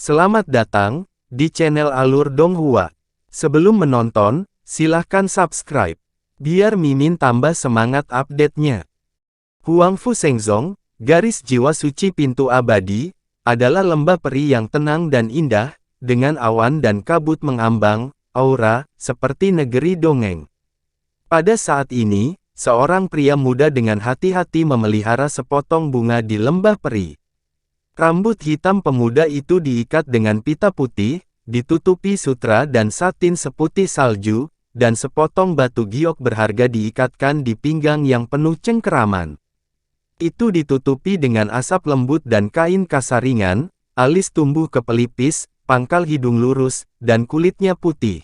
Selamat datang di channel Alur Donghua. Sebelum menonton, silahkan subscribe, biar Mimin tambah semangat update-nya. Huangfu Shengzong, garis jiwa suci pintu abadi, adalah lembah peri yang tenang dan indah, dengan awan dan kabut mengambang, aura, seperti negeri dongeng. Pada saat ini, seorang pria muda dengan hati-hati memelihara sepotong bunga di lembah peri. Rambut hitam pemuda itu diikat dengan pita putih, ditutupi sutra dan satin seputih salju, dan sepotong batu giok berharga diikatkan di pinggang yang penuh cengkeraman. Itu ditutupi dengan asap lembut dan kain kasaringan, alis tumbuh ke pelipis, pangkal hidung lurus, dan kulitnya putih.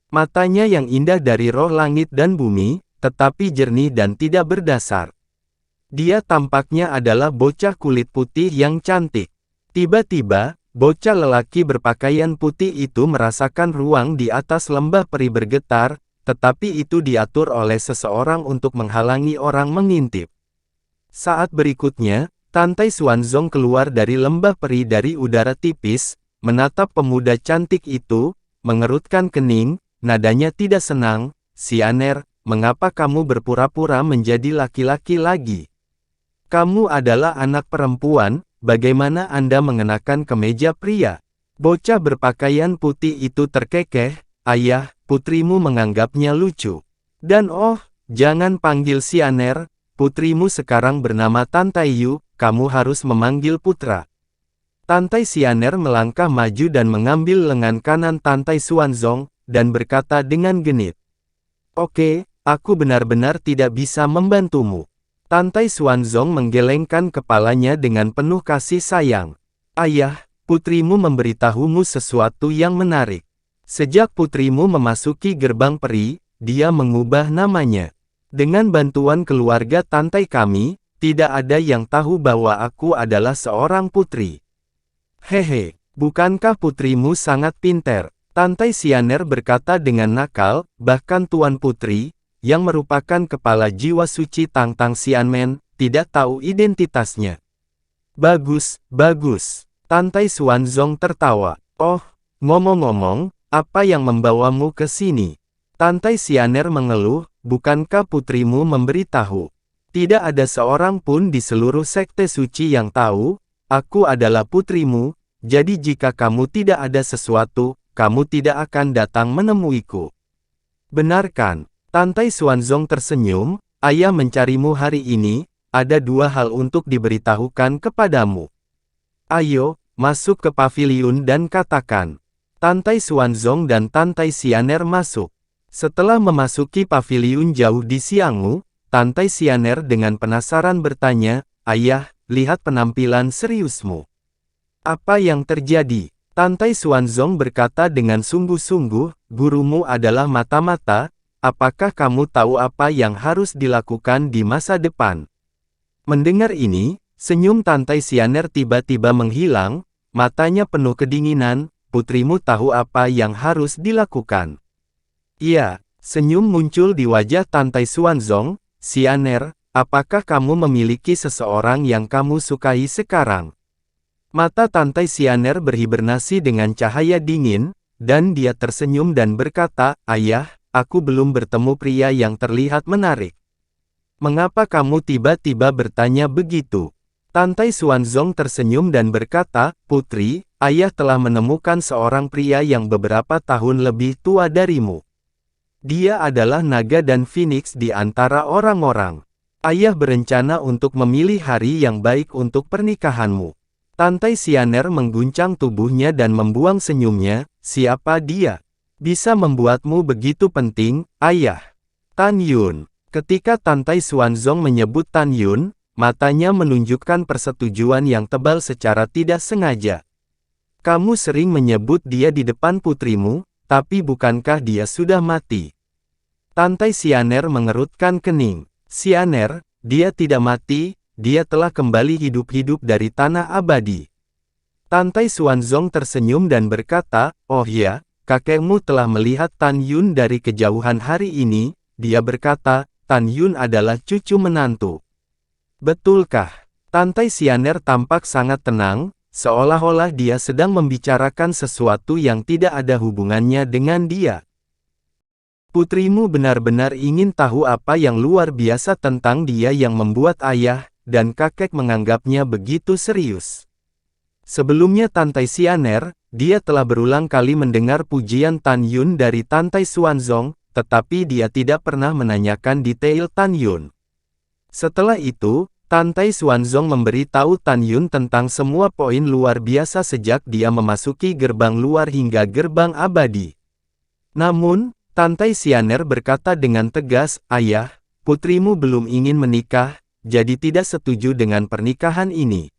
Matanya yang indah dari roh langit dan bumi, tetapi jernih dan tidak berdasar. Dia tampaknya adalah bocah kulit putih yang cantik. Tiba-tiba, bocah lelaki berpakaian putih itu merasakan ruang di atas lembah peri bergetar, tetapi itu diatur oleh seseorang untuk menghalangi orang mengintip. Saat berikutnya, Tantai Xuanzong keluar dari lembah peri dari udara tipis, menatap pemuda cantik itu, mengerutkan kening, nadanya tidak senang. "Xianer, mengapa kamu berpura-pura menjadi laki-laki lagi? Kamu adalah anak perempuan, bagaimana Anda mengenakan kemeja pria?" Bocah berpakaian putih itu terkekeh, "Ayah, putrimu menganggapnya lucu. Dan oh, jangan panggil Xianer, putrimu sekarang bernama Tantai Yu, kamu harus memanggil putra." Tantai Xianer melangkah maju dan mengambil lengan kanan Tantai Xuanzong, dan berkata dengan genit, "Oke, aku benar-benar tidak bisa membantumu." Tantai Xuanzong menggelengkan kepalanya dengan penuh kasih sayang. "Ayah, putrimu memberitahumu sesuatu yang menarik. Sejak putrimu memasuki gerbang peri, dia mengubah namanya. Dengan bantuan keluarga Tantai kami, tidak ada yang tahu bahwa aku adalah seorang putri." "Hehe, bukankah putrimu sangat pintar?" Tantai Xianer berkata dengan nakal, "Bahkan Tuan Putri, yang merupakan kepala jiwa suci Tangtang Xianmen, tidak tahu identitasnya." "Bagus, bagus." Tantai Xuanzong tertawa. "Oh, ngomong-ngomong, apa yang membawamu ke sini?" Tantai Xianer mengeluh, "Bukankah putrimu memberitahu? Tidak ada seorang pun di seluruh sekte suci yang tahu, aku adalah putrimu, jadi jika kamu tidak ada sesuatu, kamu tidak akan datang menemuiku. Benarkan?" Tantai Xuanzong tersenyum, "Ayah mencarimu hari ini, ada dua hal untuk diberitahukan kepadamu. Ayo, masuk ke paviliun dan katakan." Tantai Xuanzong dan Tantai Xianer masuk. Setelah memasuki paviliun jauh di Xianghu, Tantai Xianer dengan penasaran bertanya, "Ayah, lihat penampilan seriusmu. Apa yang terjadi?" Tantai Xuanzong berkata dengan sungguh-sungguh, "Gurumu adalah mata-mata, apakah kamu tahu apa yang harus dilakukan di masa depan?" Mendengar ini, senyum Tantai Xianer tiba-tiba menghilang, matanya penuh kedinginan. "Putrimu tahu apa yang harus dilakukan?" "Iya." Senyum muncul di wajah Tantai Xuanzong. "Xianer, apakah kamu memiliki seseorang yang kamu sukai sekarang?" Mata Tantai Xianer berhibernasi dengan cahaya dingin, dan dia tersenyum dan berkata, "Ayah, aku belum bertemu pria yang terlihat menarik." "Mengapa kamu tiba-tiba bertanya begitu?" Tantai Xuanzong tersenyum dan berkata, "Putri, ayah telah menemukan seorang pria yang beberapa tahun lebih tua darimu. Dia adalah naga dan phoenix di antara orang-orang. Ayah berencana untuk memilih hari yang baik untuk pernikahanmu." Tantai Xianer mengguncang tubuhnya dan membuang senyumnya, "Siapa dia? Bisa membuatmu begitu penting, ayah?" "Tan Yun." Ketika Tantai Xuanzong menyebut Tan Yun, matanya menunjukkan persetujuan yang tebal secara tidak sengaja. "Kamu sering menyebut dia di depan putrimu, tapi bukankah dia sudah mati?" Tantai Xianer mengerutkan kening. "Xianer, dia tidak mati, dia telah kembali hidup-hidup dari tanah abadi." Tantai Xuanzong tersenyum dan berkata, "Oh ya, kakekmu telah melihat Tan Yun dari kejauhan hari ini." Dia berkata, "Tan Yun adalah cucu menantu." "Betulkah?" Tantai Xianer tampak sangat tenang. seolah-olah dia sedang membicarakan sesuatu yang tidak ada hubungannya dengan dia. Putrimu benar-benar ingin tahu apa yang luar biasa tentang dia yang membuat ayah dan kakek menganggapnya begitu serius. Sebelumnya Tante Xianer, dia telah berulang kali mendengar pujian Tan Yun dari Tante Xuanzong, tetapi dia tidak pernah menanyakan detail Tan Yun. Setelah itu, Tante Xuanzong memberitahu Tan Yun tentang semua poin luar biasa sejak dia memasuki gerbang luar hingga gerbang abadi. Namun, Tante Xianer berkata dengan tegas, "Ayah, putrimu belum ingin menikah, jadi tidak setuju dengan pernikahan ini."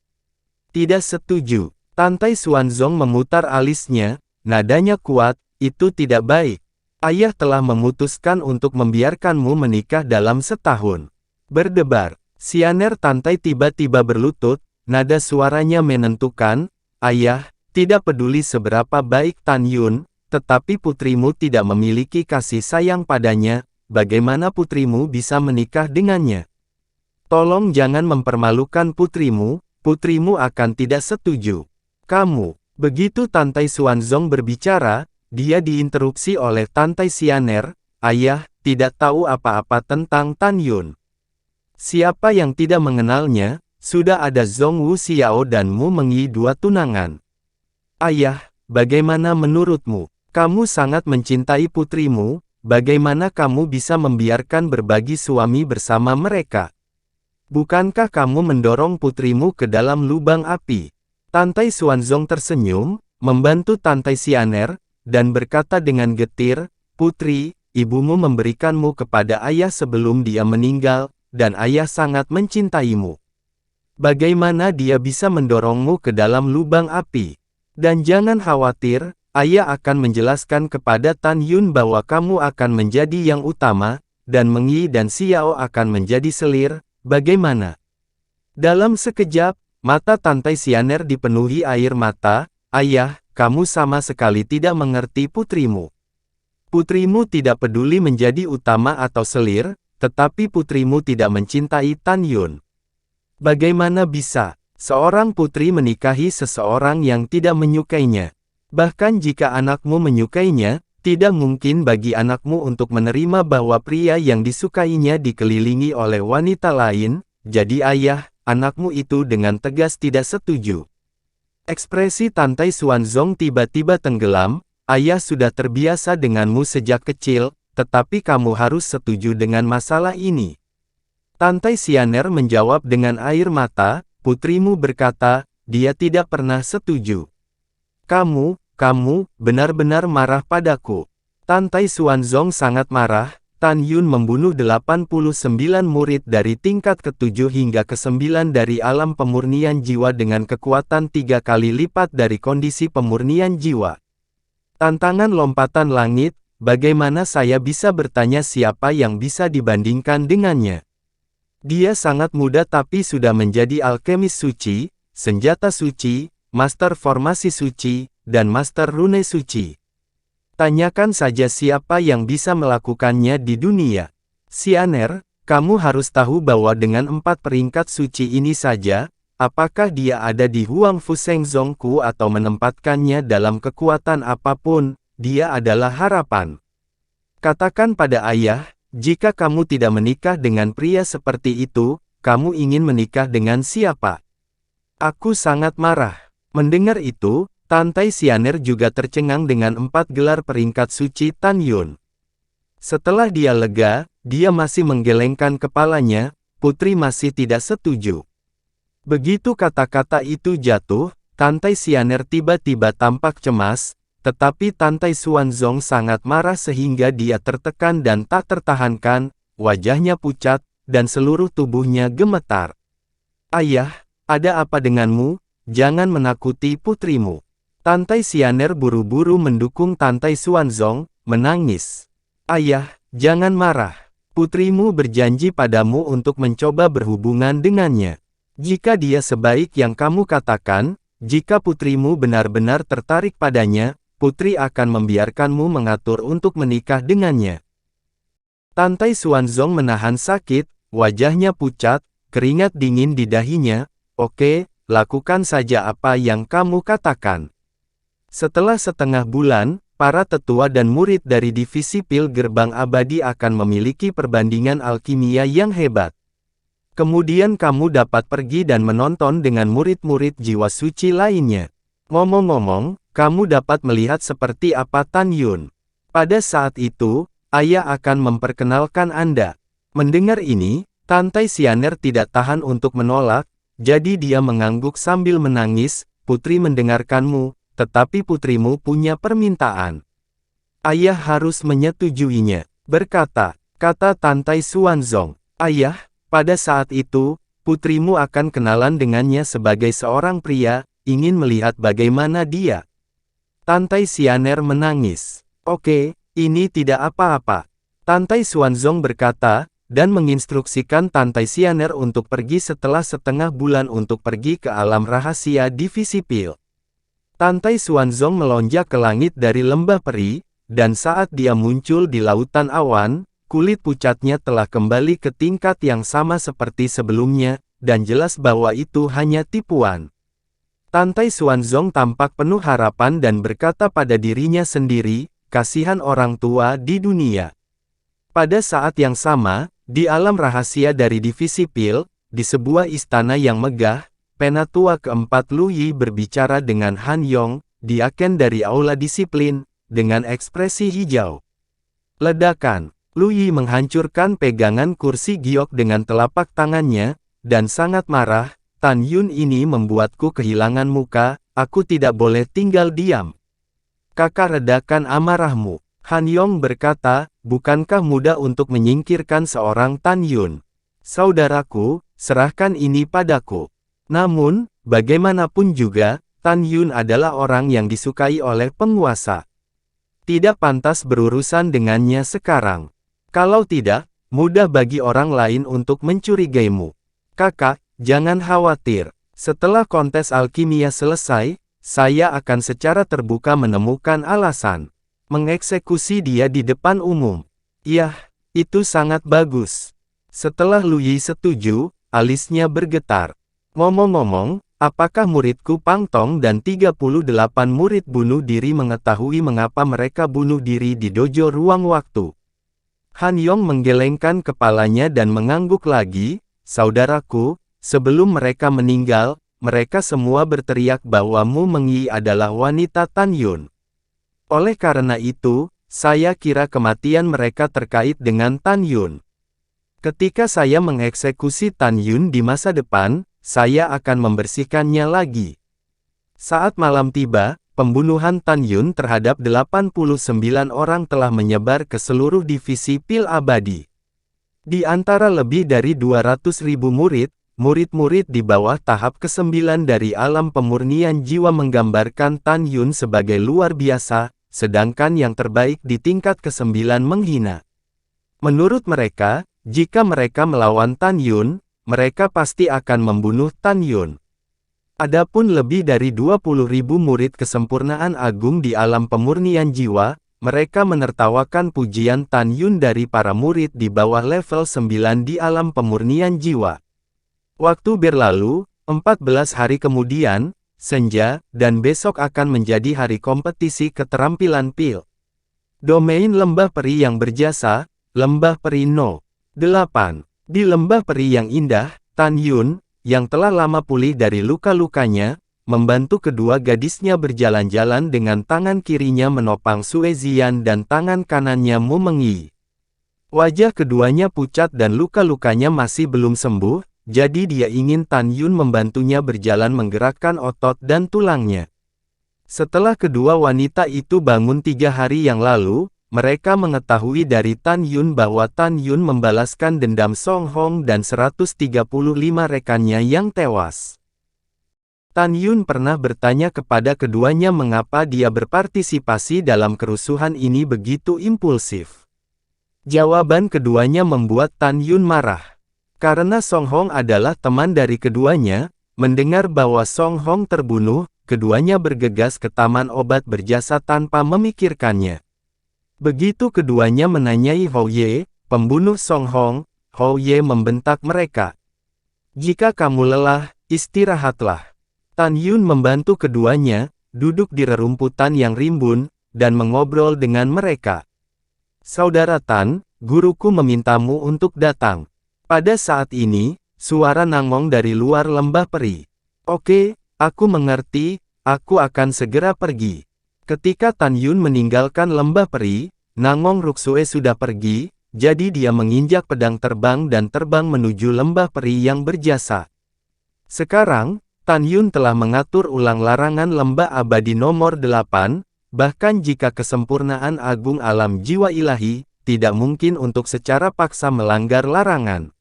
"Tidak setuju." Tante Xuanzong memutar alisnya, nadanya kuat, "Itu tidak baik. Ayah telah memutuskan untuk membiarkanmu menikah dalam setahun." Berdebar. Xianer Tante tiba-tiba berlutut, nada suaranya menentukan, "Ayah, tidak peduli seberapa baik Tan Yun, tetapi putrimu tidak memiliki kasih sayang padanya, bagaimana putrimu bisa menikah dengannya? Tolong jangan mempermalukan putrimu, putrimu akan tidak setuju." "Kamu." Begitu Tante Xuanzong berbicara, dia diinterupsi oleh Tante Xianer, "Ayah, tidak tahu apa-apa tentang Tan Yun. Siapa yang tidak mengenalnya, sudah ada Zhong Wu Xiao dan Mu Mengyi dua tunangan. Ayah, bagaimana menurutmu? Kamu sangat mencintai putrimu, bagaimana kamu bisa membiarkan berbagi suami bersama mereka? Bukankah kamu mendorong putrimu ke dalam lubang api?" Tante Xuanzong tersenyum, membantu Tante Xianer, dan berkata dengan getir, "Putri, ibumu memberikanmu kepada ayah sebelum dia meninggal, dan ayah sangat mencintaimu. Bagaimana dia bisa mendorongmu ke dalam lubang api? Dan jangan khawatir, ayah akan menjelaskan kepada Tan Yun bahwa kamu akan menjadi yang utama, dan Mengyi dan Xiao akan menjadi selir, bagaimana?" Dalam sekejap, mata Tante Xianer dipenuhi air mata, "Ayah, kamu sama sekali tidak mengerti putrimu. Putrimu tidak peduli menjadi utama atau selir, tetapi putrimu tidak mencintai Tan Yun. Bagaimana bisa seorang putri menikahi seseorang yang tidak menyukainya? Bahkan jika anakmu menyukainya, tidak mungkin bagi anakmu untuk menerima bahwa pria yang disukainya dikelilingi oleh wanita lain, jadi ayah, anakmu itu dengan tegas tidak setuju." Ekspresi Tante Xuanzong tiba-tiba tenggelam, "Ayah sudah terbiasa denganmu sejak kecil, tetapi kamu harus setuju dengan masalah ini." Tante Xianer menjawab dengan air mata, "Putrimu berkata, dia tidak pernah setuju. Kamu benar-benar marah padaku." Tante Xuanzong sangat marah. Tan Yun membunuh 89 murid dari tingkat ke-7 hingga ke-9 dari alam pemurnian jiwa dengan kekuatan 3 kali lipat dari kondisi pemurnian jiwa. Tantangan lompatan langit, bagaimana saya bisa bertanya siapa yang bisa dibandingkan dengannya? Dia sangat muda tapi sudah menjadi alkemis suci, senjata suci, master formasi suci, dan master rune suci. Tanyakan saja siapa yang bisa melakukannya di dunia. Xianer, kamu harus tahu bahwa dengan 4 peringkat suci ini saja, apakah dia ada di Huang Fu Shengzong Ku atau menempatkannya dalam kekuatan apapun, dia adalah harapan. Katakan pada ayah, jika kamu tidak menikah dengan pria seperti itu, kamu ingin menikah dengan siapa? Aku sangat marah. Mendengar itu, Tante Xianer juga tercengang dengan 4 gelar peringkat suci Tan Yun. Setelah dia lega, dia masih menggelengkan kepalanya, putri masih tidak setuju. Begitu kata-kata itu jatuh, Tante Xianer tiba-tiba tampak cemas, tetapi Tante Xuanzong sangat marah sehingga dia tertekan dan tak tertahankan, wajahnya pucat, dan seluruh tubuhnya gemetar. Ayah, ada apa denganmu? Jangan menakuti putrimu. Tante Xianer buru-buru mendukung Tante Xuanzong, menangis. Ayah, jangan marah. Putrimu berjanji padamu untuk mencoba berhubungan dengannya. Jika dia sebaik yang kamu katakan, jika putrimu benar-benar tertarik padanya, putri akan membiarkanmu mengatur untuk menikah dengannya. Tante Xuanzong menahan sakit, wajahnya pucat, keringat dingin di dahinya. Oke, lakukan saja apa yang kamu katakan. Setelah setengah bulan, para tetua dan murid dari divisi pil gerbang abadi akan memiliki perbandingan alkimia yang hebat. Kemudian kamu dapat pergi dan menonton dengan murid-murid jiwa suci lainnya. Ngomong-ngomong, kamu dapat melihat seperti apa Tan Yun. Pada saat itu, ayah akan memperkenalkan Anda. Mendengar ini, Tantai Xianer tidak tahan untuk menolak, jadi dia mengangguk sambil menangis. Putri mendengarkanmu, tetapi putrimu punya permintaan. Ayah harus menyetujuinya, kata Tantai Xuanzong. Ayah, pada saat itu, putrimu akan kenalan dengannya sebagai seorang pria, ingin melihat bagaimana dia. Tantai Xianer menangis. Oke, ini tidak apa-apa. Tantai Xuanzong berkata, dan menginstruksikan Tantai Xianer untuk pergi setelah setengah bulan untuk pergi ke alam rahasia divisi pil. Tantai Xuanzong melonjak ke langit dari lembah peri, dan saat dia muncul di lautan awan, kulit pucatnya telah kembali ke tingkat yang sama seperti sebelumnya, dan jelas bahwa itu hanya tipuan. Tantai Xuanzong tampak penuh harapan dan berkata pada dirinya sendiri, kasihan orang tua di dunia. Pada saat yang sama, di alam rahasia dari divisi pil, di sebuah istana yang megah, Penatua keempat Lu Yi berbicara dengan Han Yong, diaken dari aula disiplin, dengan ekspresi hijau. Ledakan, Lu Yi menghancurkan pegangan kursi giok dengan telapak tangannya, dan sangat marah. Tan Yun ini membuatku kehilangan muka, aku tidak boleh tinggal diam. Kakak, redakan amarahmu. Han Yong berkata, bukankah mudah untuk menyingkirkan seorang Tan Yun? Saudaraku, serahkan ini padaku. Namun, bagaimanapun juga, Tan Yun adalah orang yang disukai oleh penguasa. Tidak pantas berurusan dengannya sekarang. Kalau tidak, mudah bagi orang lain untuk mencurigaimu. Kakak, jangan khawatir. Setelah kontes alkimia selesai, saya akan secara terbuka menemukan alasan mengeksekusi dia di depan umum. Yah, itu sangat bagus. Setelah Lu Yi setuju, alisnya bergetar. Ngomong-ngomong, apakah muridku Pang Tong dan 38 murid bunuh diri mengetahui mengapa mereka bunuh diri di dojo ruang waktu? Han Yong menggelengkan kepalanya dan mengangguk lagi, saudaraku, sebelum mereka meninggal, mereka semua berteriak bahwa Mu Mengyi adalah wanita Tan Yun. Oleh karena itu, saya kira kematian mereka terkait dengan Tan Yun. Ketika saya mengeksekusi Tan Yun di masa depan, saya akan membersihkannya lagi. Saat malam tiba, pembunuhan Tan Yun terhadap 89 orang telah menyebar ke seluruh divisi pil abadi. Di antara lebih dari 200.000 murid, murid-murid di bawah tahap ke-9 dari alam pemurnian jiwa menggambarkan Tan Yun sebagai luar biasa, sedangkan yang terbaik di tingkat ke-9 menghina. Menurut mereka, jika mereka melawan Tan Yun, mereka pasti akan membunuh Tan Yun. Adapun lebih dari 20.000 murid kesempurnaan agung di alam pemurnian jiwa, mereka menertawakan pujian Tan Yun dari para murid di bawah level 9 di alam pemurnian jiwa. Waktu berlalu, 14 hari kemudian, senja, dan besok akan menjadi hari kompetisi keterampilan pil. Domain lembah peri yang berjasa, lembah peri No. 8. Di lembah peri yang indah, Tan Yun, yang telah lama pulih dari luka-lukanya, membantu kedua gadisnya berjalan-jalan dengan tangan kirinya menopang Sue Zian dan tangan kanannya Mu Mengyi. Wajah keduanya pucat dan luka-lukanya masih belum sembuh, jadi dia ingin Tan Yun membantunya berjalan menggerakkan otot dan tulangnya. Setelah kedua wanita itu bangun 3 hari yang lalu, mereka mengetahui dari Tan Yun bahwa Tan Yun membalaskan dendam Song Hong dan 135 rekannya yang tewas. Tan Yun pernah bertanya kepada keduanya mengapa dia berpartisipasi dalam kerusuhan ini begitu impulsif. Jawaban keduanya membuat Tan Yun marah. Karena Song Hong adalah teman dari keduanya, mendengar bahwa Song Hong terbunuh, keduanya bergegas ke taman obat berjasa tanpa memikirkannya. Begitu keduanya menanyai Hou Ye, pembunuh Song Hong, Hou Ye membentak mereka. Jika kamu lelah, istirahatlah. Tan Yun membantu keduanya, duduk di rerumputan yang rimbun, dan mengobrol dengan mereka. Saudara Tan, guruku memintamu untuk datang. Pada saat ini, suara Nangong dari luar lembah peri. Oke, aku mengerti, aku akan segera pergi. Ketika Tan Yun meninggalkan lembah peri, Nangong Ruksue sudah pergi, jadi dia menginjak pedang terbang dan terbang menuju lembah peri yang berjasa. Sekarang, Tan Yun telah mengatur ulang larangan lembah abadi nomor 8, bahkan jika kesempurnaan agung alam jiwa ilahi, tidak mungkin untuk secara paksa melanggar larangan.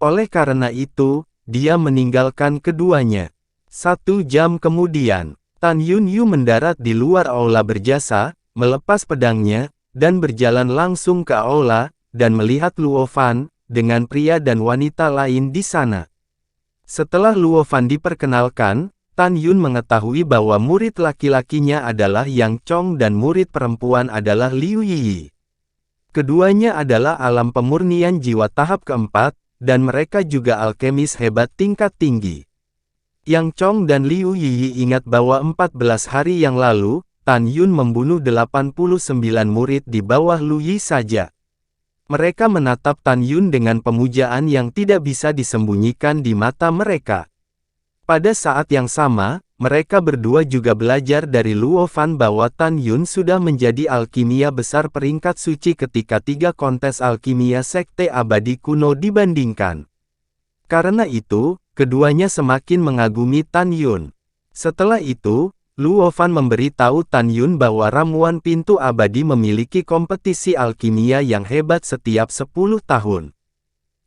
Oleh karena itu, dia meninggalkan keduanya. 1 jam kemudian, Tan Yun Yu mendarat di luar aula berjasa, melepas pedangnya, dan berjalan langsung ke aula, dan melihat Luo Fan, dengan pria dan wanita lain di sana. Setelah Luo Fan diperkenalkan, Tan Yun mengetahui bahwa murid laki-lakinya adalah Yang Chong dan murid perempuan adalah Liu Yi. Keduanya adalah alam pemurnian jiwa tahap keempat, dan mereka juga alkemis hebat tingkat tinggi. Yang Chong dan Liu Yi ingat bahwa 14 hari yang lalu, Tan Yun membunuh 89 murid di bawah Lu Yi saja. Mereka menatap Tan Yun dengan pemujaan yang tidak bisa disembunyikan di mata mereka. Pada saat yang sama, mereka berdua juga belajar dari Luo Fan bahwa Tan Yun sudah menjadi alkimia besar peringkat suci ketika 3 kontes alkimia sekte abadi kuno dibandingkan. Karena itu, keduanya semakin mengagumi Tan Yun. Setelah itu, Luo Fan memberitahu Tan Yun bahwa ramuan pintu abadi memiliki kompetisi alkimia yang hebat setiap 10 tahun.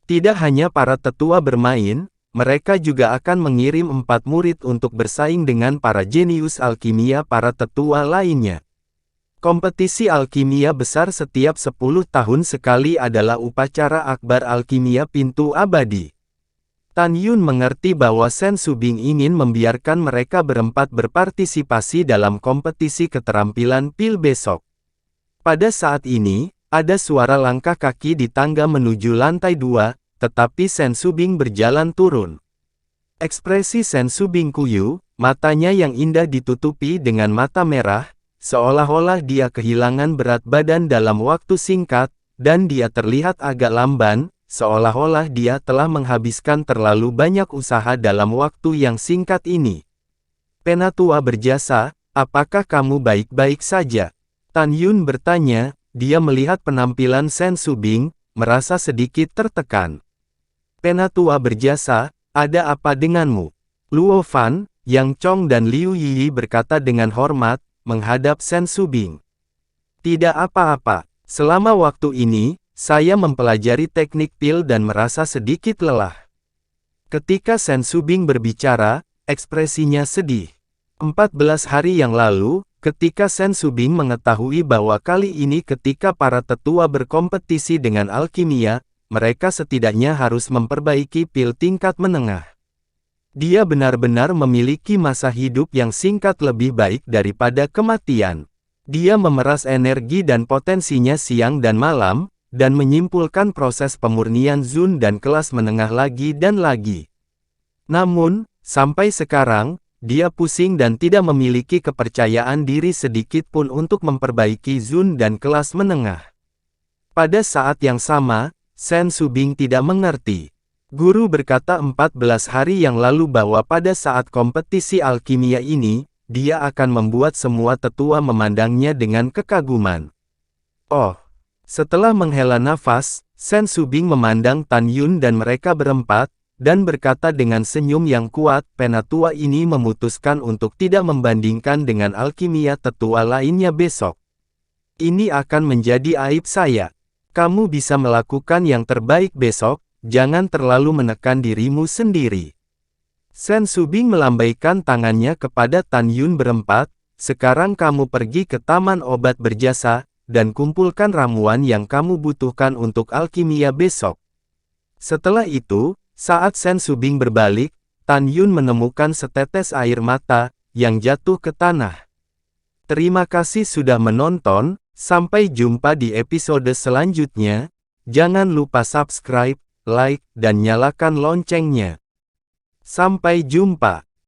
Tidak hanya para tetua bermain, mereka juga akan mengirim 4 murid untuk bersaing dengan para jenius alkimia para tetua lainnya. Kompetisi alkimia besar setiap 10 tahun sekali adalah upacara akbar alkimia pintu abadi. Tan Yun mengerti bahwa Sen Subing ingin membiarkan mereka berempat berpartisipasi dalam kompetisi keterampilan pil besok. Pada saat ini, ada suara langkah kaki di tangga menuju lantai 2, tetapi Sen Subing berjalan turun. Ekspresi Sen Subing kuyu, matanya yang indah ditutupi dengan mata merah, seolah-olah dia kehilangan berat badan dalam waktu singkat, dan dia terlihat agak lamban, seolah-olah dia telah menghabiskan terlalu banyak usaha dalam waktu yang singkat ini. Penatua berjasa, apakah kamu baik-baik saja? Tan Yun bertanya, dia melihat penampilan Sen Subing, merasa sedikit tertekan. Penatua berjasa, ada apa denganmu? Luo Fan, Yang Chong dan Liu Yi berkata dengan hormat, menghadap Sen Subing. Tidak apa-apa, selama waktu ini, saya mempelajari teknik pil dan merasa sedikit lelah. Ketika Sen Subing berbicara, ekspresinya sedih. 14 hari yang lalu, ketika Sen Subing mengetahui bahwa kali ini ketika para tetua berkompetisi dengan alkimia, mereka setidaknya harus memperbaiki pil tingkat menengah. Dia benar-benar memiliki masa hidup yang singkat lebih baik daripada kematian. Dia memeras energi dan potensinya siang dan malam, dan menyimpulkan proses pemurnian Zun dan kelas menengah lagi dan lagi. Namun, sampai sekarang, dia pusing dan tidak memiliki kepercayaan diri sedikit pun untuk memperbaiki Zun dan kelas menengah. Pada saat yang sama, Sen Subing tidak mengerti. Guru berkata 14 hari yang lalu bahwa pada saat kompetisi alkimia ini, dia akan membuat semua tetua memandangnya dengan kekaguman. Oh! Setelah menghela nafas, Sen Subing memandang Tan Yun dan mereka berempat, dan berkata dengan senyum yang kuat, penatua ini memutuskan untuk tidak membandingkan dengan alkimia tetua lainnya besok. Ini akan menjadi aib saya. Kamu bisa melakukan yang terbaik besok, jangan terlalu menekan dirimu sendiri. Sen Subing melambaikan tangannya kepada Tan Yun berempat, sekarang kamu pergi ke taman obat berjasa, dan kumpulkan ramuan yang kamu butuhkan untuk alkimia besok. Setelah itu, saat Sen Subing berbalik, Tan Yun menemukan setetes air mata, yang jatuh ke tanah. Terima kasih sudah menonton, sampai jumpa di episode selanjutnya, jangan lupa subscribe, like, dan nyalakan loncengnya. Sampai jumpa.